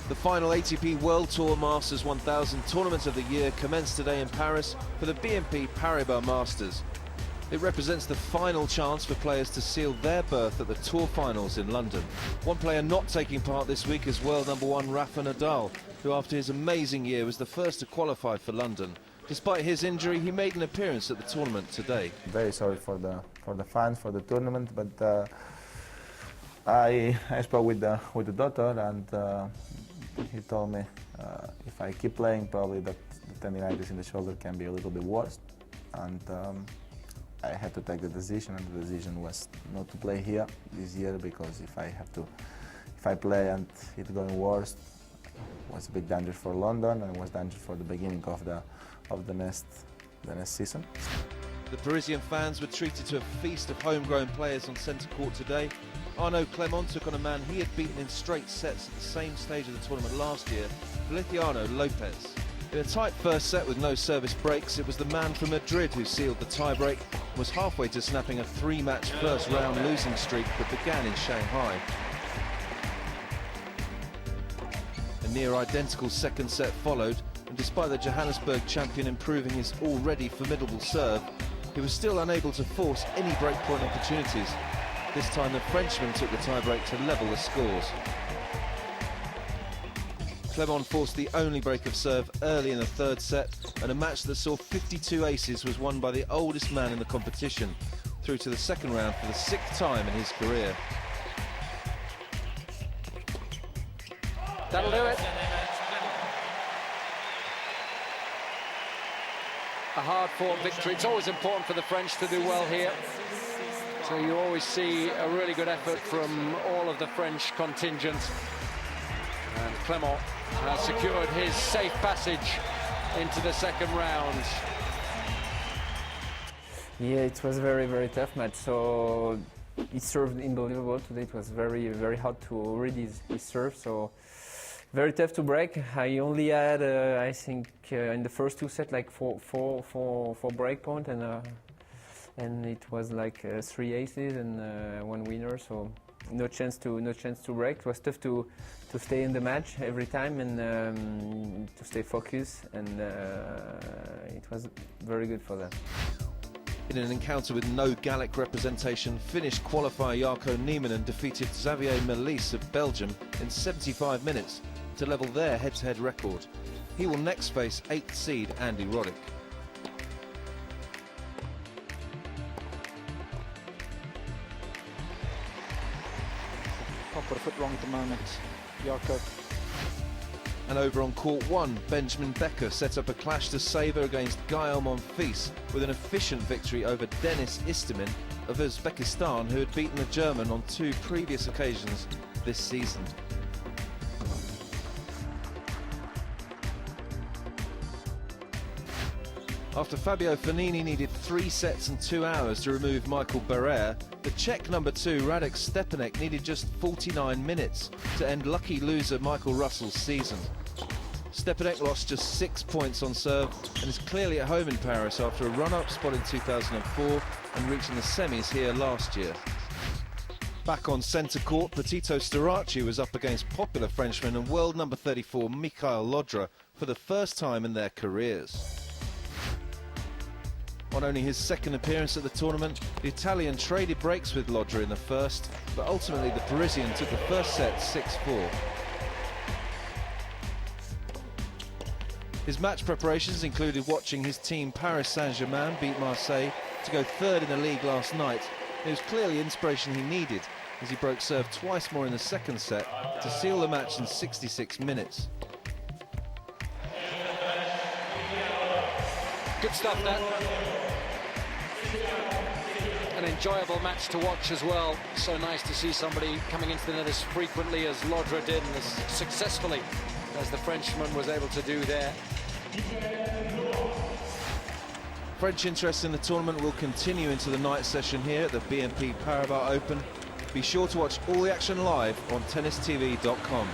The final ATP World Tour Masters 1000 Tournament of the Year commenced today in Paris for the BNP Paribas Masters. It represents the final chance for players to seal their berth at the Tour Finals in London. One player not taking part this week is world number one Rafa Nadal, who after his amazing year was the first to qualify for London. Despite his injury, he made an appearance at the tournament today. Very sorry for the fans, for the tournament, but I spoke with the doctor, and he told me if I keep playing, probably that the tendinitis in the shoulder can be a little bit worse, and I had to take the decision, and the decision was not to play here this year, because if I play and it's going worse, it was a big danger for London, and it was danger for the beginning of the next season. The Parisian fans were treated to a feast of homegrown players on centre court today. Arnaud Clément took on a man he had beaten in straight sets at the same stage of the tournament last year, Feliciano Lopez. In a tight first set with no service breaks, it was the man from Madrid who sealed the tiebreak and was halfway to snapping a three-match first-round losing streak that began in Shanghai. A near-identical second set followed, and despite the Johannesburg champion improving his already formidable serve, he was still unable to force any breakpoint opportunities. This time the Frenchman took the tiebreak to level the scores. Clément forced the only break of serve early in the third set, and a match that saw 52 aces was won by the oldest man in the competition, through to the second round for the sixth time in his career. That'll do it. A hard-fought victory. It's always important for the French to do well here. So you always see a really good effort from all of the French contingent. And Clément has secured his safe passage into the second round. Yeah, it was a very, very tough match. So he served unbelievable today. It was very, very hard to read his serve. So very tough to break. I only had, I think, in the first two sets, like four break point, and it was like 3 aces and 1 winner. So no chance to break. It was tough to stay in the match every time, and to stay focused, and it was very good for that. In an encounter with no Gallic representation, Finnish qualifier Jarkko Nieminen defeated Xavier Melis of Belgium in 75 minutes to level their head-to-head record. He will next face 8th seed Andy Roddick. Put a foot wrong at the moment, Jarkko. And over on court 1, Benjamin Becker set up a clash to savour against Gaël Monfils with an efficient victory over Denis Istomin of Uzbekistan, who had beaten the German on 2 previous occasions this season. After Fabio Fognini needed 3 sets and 2 hours to remove Michael Barrère, the Czech number 2 Radek Stepanek needed just 49 minutes to end lucky loser Michael Russell's season. Stepanek lost just 6 points on serve and is clearly at home in Paris after a run-up spot in 2004 and reaching the semis here last year. Back on centre court, Petito Starace was up against popular Frenchman and world number 34 Michael Llodra for the first time in their careers. On only his second appearance at the tournament, the Italian traded breaks with Llodra in the first, but ultimately the Parisian took the first set 6-4. His match preparations included watching his team Paris Saint-Germain beat Marseille to go third in the league last night. It was clearly the inspiration he needed, as he broke serve twice more in the second set to seal the match in 66 minutes. Good stuff, that. An enjoyable match to watch as well. So nice to see somebody coming into the net as frequently as Llodra did, and as successfully as the Frenchman was able to do there. French interest in the tournament will continue into the night session here at the BNP Paribas Open. Be sure to watch all the action live on tennistv.com.